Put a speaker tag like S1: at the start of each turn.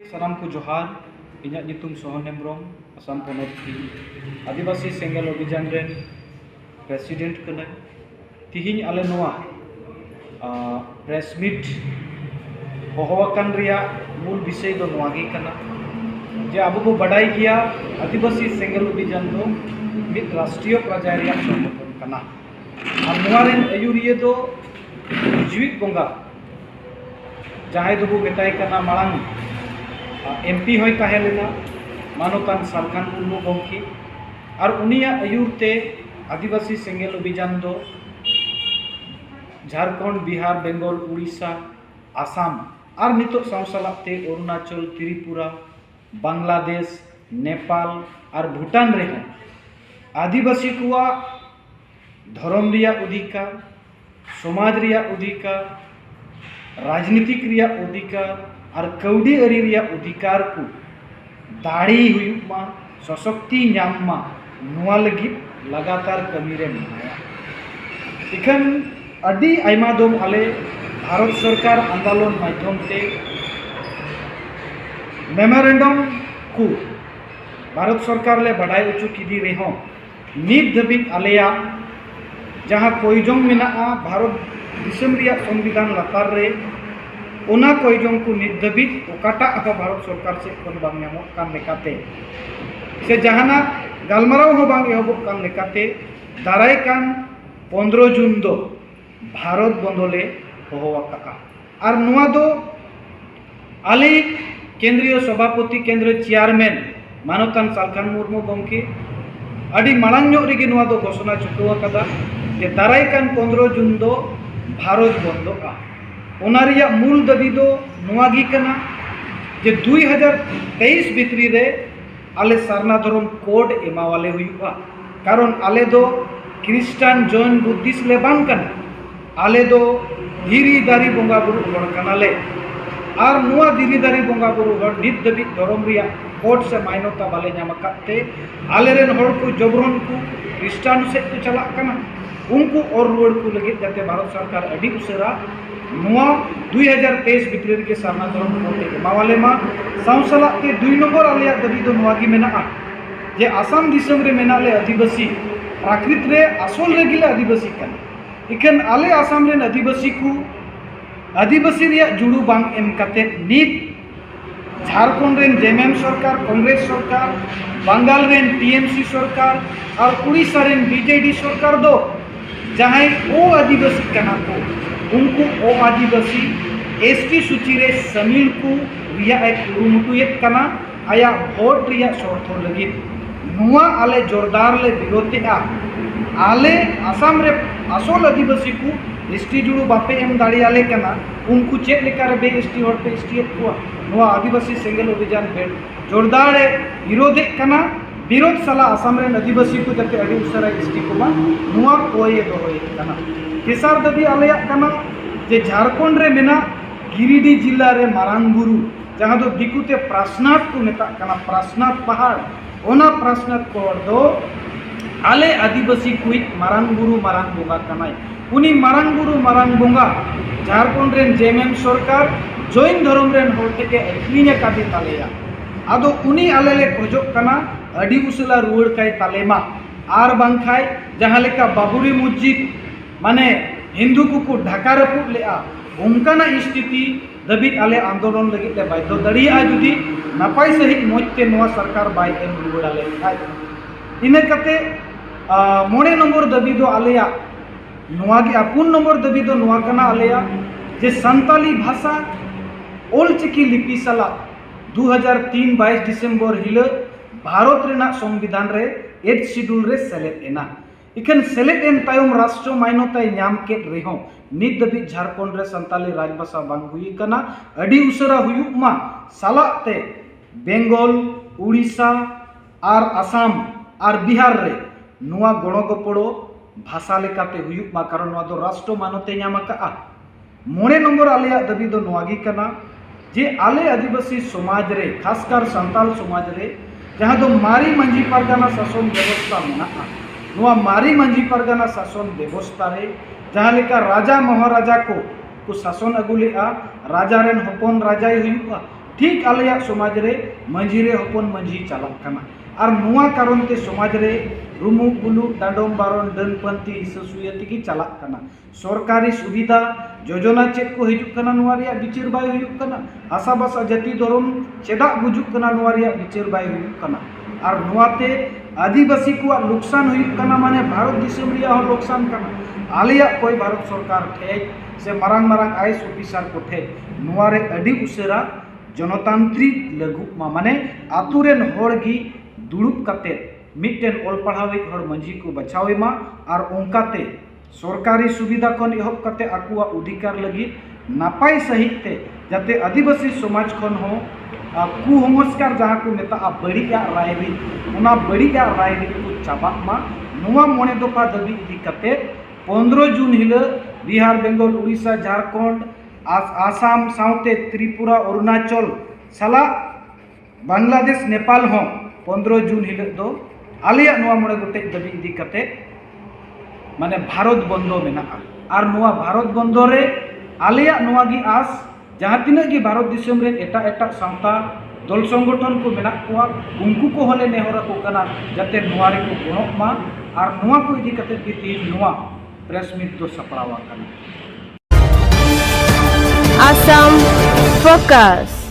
S1: सानाम को जोहार इन्या नितुम सोहन हेम्ब्रम आसाम पोनत की आदिवासी सेंगेल अभियान रेन प्रेसिडेंट कना तिहिं आले नोआ प्रेस मीट होहवाकान रिया मूल विषय दो नोआ गे कना जे अब को बड़ाई गया आदिवासी सेंगेल अभियान दो मित राष्ट्रीय प्रजा रिया संगठन कना और नोआ रेन अयुरिये दो जीवित बोंगा जहां दो बेटाई कना मांग एमपी होय ताहे लेना मानोतान सालखान मुर्मू गमके और उनिया अयुरते आदिवासी सेंगेल अभियान दो झारखंड बिहार बेंगल उड़ीसा आसाम और नितो सावसालाते अरुणाचल त्रिपुरा बांग्लादेश नेपाल और भूटान रे आदिवासी कुआ धर्म रिया अधिकार समाज रिया अधिकार राजनीतिक रिया अधिकार और कौड़ी अरी रिया अधिकार को दाड़ी हुई सशक्ति नामा नुआ लगी लगातार कमी रे मनाया इखन अडी आयमा दोम आले भारत सरकार आंदोलन माध्यम ते मेमोरेंडम को भारत सरकार ले बढ़ाई उचु किदी रेहो नित धबित आलेया जहां कोईजोंग मेना भारत दिसम रिया संविधान लतार रे उना कोईजोंग को नित धबित ओकाटा भारत सरकार से कोन बांग नामोग कान लेकाते से जहाना गालमाराव हो बांग एहबोग कान लेकाते दाराय कान 15 जून दो भारत बंदोले होहवाका और नुआ दो आले केंद्रीय सभापति केंद्र चेयरमैन मानवतान सालखान मुर्मू गमके अड़ी मालांग रेगे नुआ दो घोषणा छुटुआकादा जे दाराय कान 15 जून दो भारत बंदोगा ओना रिया मूल दाबी दो नुआ गी कना जे 2023 भितरी रे आले सारना धर्म कोड एमावाले हुआ कारण आले दो क्रिस्टान जैन बुद्धिस्ट ले बांग कना आले दो धीरी दारी बोंगा बुरु हड़ कनाले और नुआ धीरी दारी बोंगा बुरु हड़ नित दबी धर्म रिया कोड से मान्यता बाले नाम काते आले रेन हड़ को जबरन को क्रिस्टान से को चला कना उनको और रुआड़ को लगे जाते भारत सरकार अडी उसेरा नुआ 2023 भितरी के सारना धर्म कोड एमावाले मा सावसला के 2 नंबर आले दाबी दो नुआ गी मेना जे आसाम दिसम रे मेना ले आदिवासी प्राकृत रे आसल रे गिले आदिवासी कना इखन आले आसाम रेन आदिवासी को आदिवासी रिया जुड़ू बांग एम काते नित झारखंड रेन जेएमएम सरकार कांग्रेस सरकार बंगाल रेन टीएमसी सरकार और उड़ीसा रेन बीजेडी सरकार दो जहां ओ आदिवासी कना को उनको ओ आदिवासी एसटी सूची रे शामिल को रिया एक कुरुमुटुयेत कना आया वोट रिया शर्तो लगी नुआ आले जोरदार ले विरोधिया आले आसाम रे आसल आदिवासी को एसटी जुड़ू बापे एम दाड़ी आले कना उनको चेक लेकर बे एसटी और पे एसटी को नुआ आदिवासी सेंगेल अभियान बे जोरदार विरोध कना विरोध सला आसाम रे आदिवासी को जते अडी उसरा एसटी को मा नुआ कोये दो होय कना तेसार दबी आले कना जे झारखंड रे मेना गिरिडीह जिला रे मारांग बुरु जहां दो दिकुते प्रासनाथ को मेता कना प्रासनाथ पहाड़ ओना प्रासनाथ पहाड़ दो आले आदिवासी कुई मारांग बुरु मारांग बोंगा कनाय उनी मारांग बुरु मारांग बोंगा झारखंड रेन जेएमएम सरकार जैन धर्म रेन होर तेके अखिरिᱧ कादे तालेया आदो उनी आले ले खोजोग कना अडी उसला रुआड़ काय तालेमा आर बांखाय जहां लेका बाबुरी मस्जिद माने हिंदू को ढाका रपुट लेआ उनकाना स्थिति दबी आले आंदोलन लगी ले बाध्य दड़िया जुदी नापाय सहित मजते नोआ सरकार बाय एम रुआड़ आले खाय इने कते 9 नंबर दबी दो आलेया नोआ गे 4 नंबर दबी दो नोआ कना आलेया जे संताली भाषा ओलचिकी लिपि सला 2003 22 डिसेम्बर हिल भारत रेना संविधान रे 8 शेड्यूल रे सेलेक्ट एना इखन सेलेक्ट एन तायम राष्ट्र मान्यता नाम के रेहो नित दबी झारखंड रे संताली राजभाषा बांग हुई कना अडी उसरा हुयुक मा सालाते बेंगल उड़ीसा और आसाम और बिहार रे नुआ गणगोपड़ो भाषा लेकाते हुयुक मा कारण नुआ दो राष्ट्र मान्यता नाम का 9 नंबर आलेया दबी दो नुआ गी कना जे आले आदिवासी समाज रे खासकर संताल समाज रे जहां दो मारी मंझी परगना शासन व्यवस्था मेना नुआ मारी मंझी परगना शासन व्यवस्था रे जहां लेका राजा महाराजा को शासन अगुलेआ राजा रेन हपन राजाय हुआ ठीक आलिया समाज रे मंझी रे हपन मंझी चालक कना और नुआ कारण ते समाज रे रुमु बुलु डाडम बारन डनपंथी हिससुयति की चालक कना सरकारी सुविधा योजना चेक को हिजुक कना नुआ रिया बिचार बाय हुयुक कना आसाबासा जाति धर्म चेदा गुजुक कना नुआ रिया बिचार बाय हुयुक कना और नुआते आदिवासी को नुकसान हुयुक कना माने भारत दिसम रिया हो नुकसान कना आलिया कोई भारत सरकार ठे से मारंग मारंग आईएएस ऑफिसर को ठे नुआ रे अडी उसेरा जनतांत्रिक लघु माने आतुरेन होड़गी दुड़ुब कते मिट्टन ओल पढ़ाविक हर मंझी को बचावेमा और उनकाते सरकारी सुविधा खन एहब कते आकुआ अधिकार लगी नापाय सहित जाते आदिवासी समाज खन हो कुसंस्कार जहाँ को मेता बड़िया रायरित उना बड़िया रायरित को चाबामा नुआ मोने दफा दाबी इदी कते 15 जून हिल बिहार बेंगल उड़ीसा झारखंड आसाम साउते त्रिपुरा अरुणाचल साला बांग्लादेश नेपाल हो 15 जून हिल दो आलिया नुआ मोड़े गोटे दाबी इदी कते माने भारत बंदो मेना और नुआ भारत बंदो रे आलिया नुआ गी आस जहाँ तीना गी भारत दिसम रे एटा एटा सांता दल संगठन को मेना कोआ उनको को हले नेहरा को कना जाते नुआ रे को गणक मा और नुआ को इदी कते बीती नुआ प्रेस मीट दो सपड़ावा कना
S2: Assam Focus.